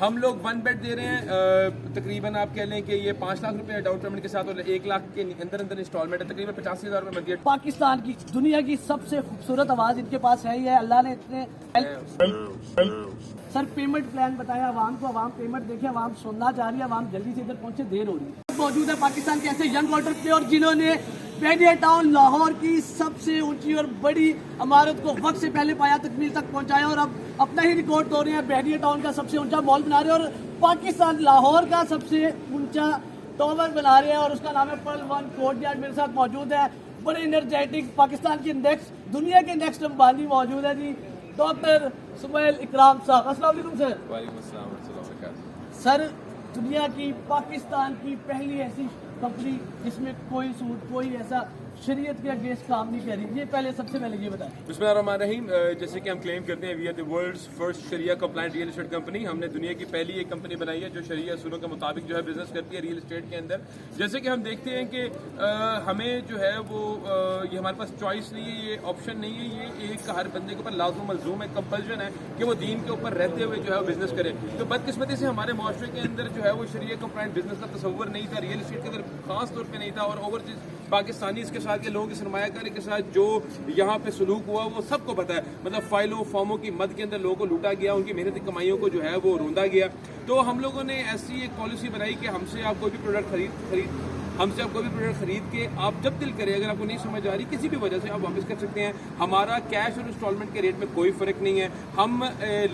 ہم لوگ 1 بیڈ دے رہے ہیں تقریباً آپ کہہ لیں کہ یہ 5 لاکھ روپے ڈاؤن پیمنٹ کے ساتھ اور 1 لاکھ کے اندر انسٹالمنٹ ہے، تقریباً 85,000 روپے بنتی ہے. پاکستان کی دنیا کی سب سے خوبصورت آواز ان کے پاس ہے ہی ہے. اللہ نے اتنے سر پیمنٹ پلان بتایا عوام کو، عوام پیمنٹ دیکھے، عوام سننا چاہ رہی ہے، عوام جلدی سے ادھر پہنچے، دیر ہو رہی ہے. موجود ہے پاکستان کے ایسے ینگ واٹر پلیئر جنہوں نے بہڈیا ٹاؤن لاہور کی سب سے اونچی اور بڑی عمارت کو وقت سے پہلے پایا تکمیل تک پہنچایا اور اب اپنا ہی ریکارڈ توڑ رہے ہیں. بہڈیا ٹاؤن کا سب سے اونچا مال بنا رہے ہیں اور پاکستان لاہور کا سب سے اونچا ٹاور بنا رہے ہیں اور اس کا نام ہے پرل 1 کورٹ یارڈ. میرے ساتھ موجود ہے بڑے انرجیٹک پاکستان کے نیکسٹ دنیا کے نیکسٹ امبانی موجود ہے جی، ڈاکٹر سمیل اکرام صاحب. السلام علیکم سر. وعلیکم السلام ورحمۃ اللہ وبرکاتہ. سر دنیا کی پاکستان کی پہلی ایسی کمپنی جس میں کوئی سود کوئی ایسا شریعت کے اگینسٹ کام نہیں کر رہی، یہ پہلے سب سے پہلے یہ بتائیں. بسم اللہ الرحمن الرحیم. جیسے کہ ہم کلیم کرتے ہیں we are the world's first sharia compliant real estate company. ہم نے دنیا کی پہلی ایک کمپنی بنائی ہے جو شریعہ اصولوں کے مطابق جو ہے بزنس کرتی ہے ریئل اسٹیٹ کے اندر. جیسے کہ ہم دیکھتے ہیں کہ ہمیں جو ہے وہ یہ ہمارے پاس چوائس نہیں ہے، یہ آپشن نہیں ہے، یہ ایک ہر بندے کے اوپر لازم ملزوم ہے، کمپلشن ہے کہ وہ دین کے اوپر رہتے ہوئے جو ہے بزنس کرے. تو بدقسمتی سے ہمارے معاشرے کے اندر جو ہے وہ شریعہ کمپلائنٹ بزنس کا تصور نہیں تھا، ریئل اسٹیٹ کے اندر خاص طور پہ نہیں تھا. اور اوورسیز پاکستانی اس کے ساتھ کے لوگوں کی سرمایہ کاری کے ساتھ جو یہاں پہ سلوک ہوا وہ سب کو پتا ہے. مطلب فائلوں فارموں کی مد کے اندر لوگوں کو لوٹا گیا، ان کی محنتی کمائیوں کو جو ہے وہ روندا گیا. تو ہم لوگوں نے ایسی ایک پالیسی بنائی کہ ہم سے آپ کوئی بھی پروڈکٹ خرید کے آپ جب دل کرے، اگر آپ کو نہیں سمجھ آ رہی کسی بھی وجہ سے آپ واپس کر سکتے ہیں. ہمارا کیش اور انسٹالمنٹ کے ریٹ میں کوئی فرق نہیں ہے. ہم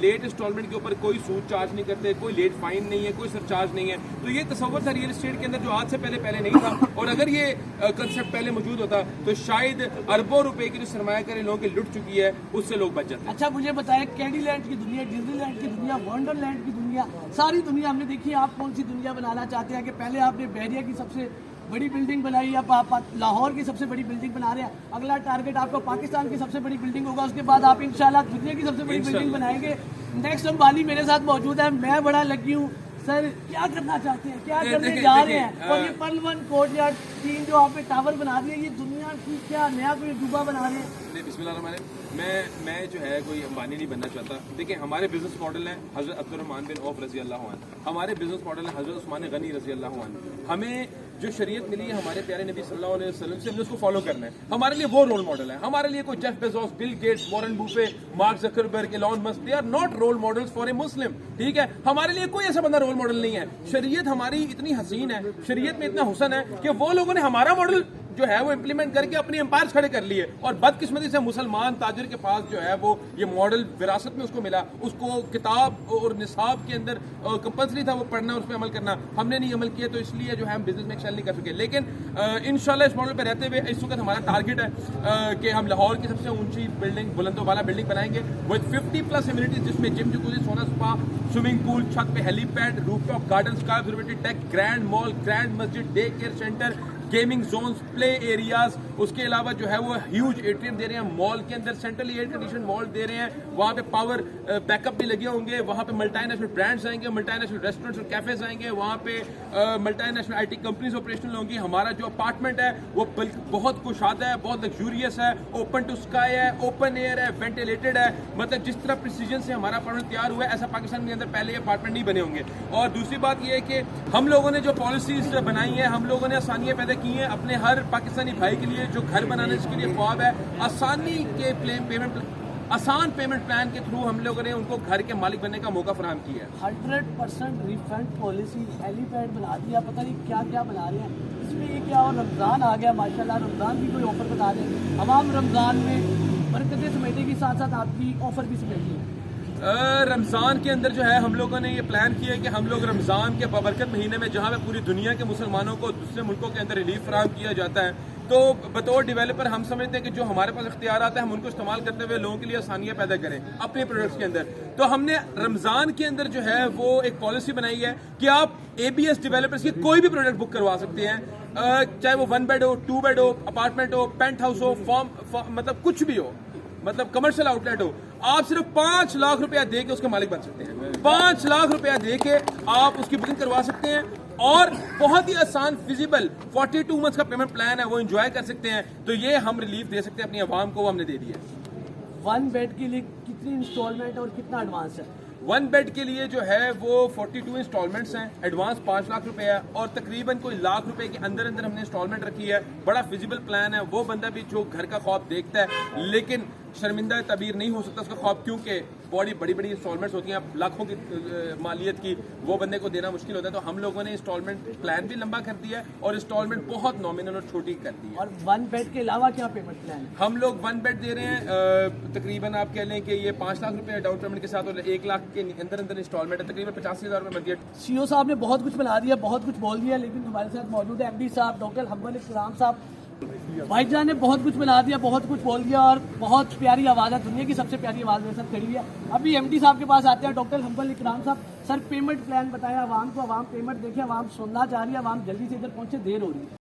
لیٹ انسٹالمنٹ کے اوپر کوئی سود چارج نہیں کرتے، کوئی لیٹ فائن نہیں ہے، کوئی سر چارج نہیں ہے. تو یہ تصور تھا ریئل اسٹیٹ کے اندر جو آج سے پہلے نہیں تھا. اور اگر یہ کنسیپٹ پہلے موجود ہوتا تو شاید اربوں روپے کی جو سرمایہ کاری لوگوں کی لٹ چکی ہے اس سے لوگ بچ جاتے. اچھا مجھے بتائیں، کینڈی لینڈ کی دنیا، ڈزنی لینڈ کی دنیا، ونڈر لینڈ کی دنیا، ساری دنیا ہم نے دیکھی. آپ کون سی دنیا بنانا چاہتے ہیں کہ پہلے آپ نے بحریہ کی سب سے بڑی بلڈنگ بنائی، اب آپ لاہور کی سب سے بڑی بلڈنگ بنا رہے ہیں، اگلا ٹارگٹ آپ کو پاکستان کی سب سے بڑی بلڈنگ ہوگا، اس کے بعد آپ انشاءاللہ دنیا کی سب سے بڑی بلڈنگ بنائیں گے. نیکسٹ امبانی میرے ساتھ موجود ہے، میں بڑا لگی ہوں. سر کیا کرنا چاہتے ہیں، کیا کرنے جا رہے ہیں؟ اور یہ پرل 1 کورٹ یارڈ 3 جو آپ نے ٹاور بنا دیے، یہ دنیا کی کیا نیا کوئی ڈوبا بنا رہے ہیں؟ بسم اللہ الرحمن الرحیم. میں جو ہے کوئی امبانی نہیں بننا چاہتا. دیکھیں ہمارے بزنس ماڈل ہیں حضرت عبد الرحمن بن عوف رضی اللہ عنہ، ہمارے بزنس ماڈل ہیں حضرت عثمان غنی رضی اللہ عنہ. ہمیں جو شریعت ملی ہے ہمارے پیارے نبی صلی اللہ علیہ وسلم سے، ہم نے اس کو فالو کرنا ہے. ہمارے لیے وہ رول ماڈل ہے. ہمارے لیے کوئی Jeff Bezos, Bill Gates, Warren Buffett, Mark Zuckerberg, Elon Musk, they are not role models for a Muslim. ٹھیک ہے، ہمارے لیے کوئی ایسا بندہ رول ماڈل نہیں ہے. شریعت ہماری اتنی حسین ہے، شریعت میں اتنا حسن ہے کہ وہ لوگوں نے ہمارا ماڈل جو ہے وہ امپلیمنٹ کر کے اپنی امپائرز کھڑے کر لیے. اور بدقسمتی سے مسلمان تاجر کے پاس جو ہے وہ یہ ماڈل وراثت میں اس کو ملا. اس کو کتاب اور نصاب کے اندر کمپلسری تھا وہ پڑھنا، اس پہ عمل کرنا. ہم نے نہیں عمل کیا تو اس لیے جو ہے ہم بزنس میں ایکسل نہیں کر سکے. لیکن انشاءاللہ اس ماڈل پہ رہتے ہوئے اس وقت ہمارا ٹارگٹ ہے کہ ہم لاہور کی سب سے اونچی بلڈنگ، بلند و بالا بلڈنگ بنائیں گے with 50+ امینٹیز، جس میں جم، جکوزی، سونا سپا، سوئمنگ پول، چھت پہ helipad, rooftop garden, sky observatory deck, grand mall, grand مسجد، day care centre, gaming zones, play areas. اس کے علاوہ جو ہے وہ ہیوج ایٹریم دے رہے ہیں مال کے اندر، سینٹرلی ایئر کنڈیشن مال دے رہے ہیں. وہاں پہ پاور بیک اپ بھی لگے ہوں گے. وہاں پہ ملٹی نیشنل برانڈز آئیں گے، ملٹی نیشنل ریسٹورینٹس اور کیفیز آئیں گے. وہاں پہ multi national I T companies operational ہوں گی. ہمارا جو اپارٹمنٹ ہے وہ بہت کشادہ ہے، بہت لگژوریس ہے، اوپن ٹو اسکائی ہے، اوپن ایئر ہے، وینٹیلیٹڈ ہے. مطلب جس طرح پریسیجن سے ہمارا اپارٹمنٹ تیار ہوا ہے ایسا پاکستان کے اندر پہلے اپارٹمنٹ نہیں بنے ہوں گے. اور دوسری بات یہ ہے کہ ہم لوگوں نے جو پالیسیز بنائی ہیں، ہم لوگوں نے آسانیاں پیدا کی ہیں اپنے ہر پاکستانی بھائی کے لیے جو گھر بنانے کے لیے خواب ہے. آسانی کے آسان پیمنٹ پلان کے تھرو ہم لوگوں نے ان کو گھر کے مالک بننے کا موقع فراہم کیا ہے. 100% ریفنڈ پالیسی، ہیلی پیڈ بنا دیا، پتہ نہیں کیا کیا بنا رہے ہیں. اس میں یہ کیا، اور رمضان آ گیا ماشاءاللہ، رمضان بھی کوئی آفر بتا دیں. عوام رمضان میں برکتیں سمیٹے کے ساتھ ساتھ آپ کی آفر بھی سمیٹی ہے. رمضان کے اندر جو ہے ہم لوگوں نے یہ پلان کیا ہے کہ ہم لوگ رمضان کے بابرکت مہینے میں جہاں پہ پوری دنیا کے مسلمانوں کو دوسرے ملکوں کے اندر ریلیف فراہم کیا جاتا ہے، تو بطور ڈیولپر ہم سمجھتے ہیں کہ جو ہمارے پاس اختیارات ہیں ہم ان کو استعمال کرتے ہوئے لوگوں کے لیے آسانیاں پیدا کریں اپنے پروڈکٹس کے اندر. تو ہم نے رمضان کے اندر جو ہے وہ ایک پالیسی بنائی ہے کہ آپ ABS ڈیولپرز کی کوئی بھی پروڈکٹ بک کروا سکتے ہیں، چاہے وہ 1 بیڈ ہو، 2 بیڈ ہو، اپارٹمنٹ ہو، پینٹ ہاؤس ہو، فارم، مطلب کچھ بھی ہو، مطلب کمرشل آؤٹ لیٹ ہو. آپ صرف 5 لاکھ روپیہ دے کے اس کے مالک بن سکتے ہیں. 5 لاکھ روپیہ دے کے آپ اس کی بکنگ کروا سکتے ہیں اور بہت ہی آسان فیزیبل 42 منتھس کا پیمنٹ پلان ہے، وہ انجوائے کر سکتے ہیں. تو یہ ہم ریلیف دے سکتے ہیں اپنی عوام کو، وہ ہم نے دے دیا ہے. 1 بیڈ کے لیے کتنی انسٹالمنٹ اور کتنا ایڈوانس ہے؟ ون بیڈ کے لیے جو ہے وہ 42 انسٹالمنٹس ہیں, ایڈوانس 5 لاکھ روپے ہے, اور تقریباً کوئی لاکھ روپے کے اندر اندر ہم نے انسٹالمنٹ رکھی ہے. بڑا فیزیبل پلان ہے. وہ بندہ بھی جو گھر کا خواب دیکھتا ہے لیکن شرمندہ تعبیر نہیں ہو سکتا اس کا خواب, کیونکہ بڑی بڑی انسٹالمنٹس ہوتی ہیں لاکھوں کی مالیت کی, وہ بندے کو دینا مشکل ہوتا ہے. تو ہم لوگوں نے انسٹالمنٹ پلان بھی لمبا کر دیا ہے اور انسٹالمنٹ بہت نامنل اور چھوٹی کر دی ہے. اور ون بیڈ کے علاوہ کیا پیمنٹ پلان ہے؟ ہم لوگ ون بیڈ دے رہے ہیں تقریباً آپ کہہ لیں کہ یہ 5 لاکھ روپے ڈاؤن پیمنٹ کے ساتھ, اور 1 لاکھ کے اندر اندر انسٹالمنٹ ہے, تقریباً 85,000 روپے بنتی ہے. سی او صاحب نے بہت کچھ بنا دیا, بہت کچھ بول دیا, لیکن ہمارے ساتھ موجود ہے ایم ڈی صاحب ڈاکٹر حنبل اکرام صاحب. بھائی جان نے بہت کچھ بنا دیا, بہت کچھ بول دیا, اور بہت پیاری آواز ہے, دنیا کی سب سے پیاری آواز میرے ساتھ کھڑی ہے. ابھی ایم ڈی صاحب کے پاس آتے ہیں, ڈاکٹر حنبل اکرام صاحب. سر پیمنٹ پلان بتایا عوام کو, عوام پیمنٹ دیکھیں, عوام سننا چاہ رہی ہے, عوام جلدی سے ادھر پہنچے, دیر ہو رہی ہے.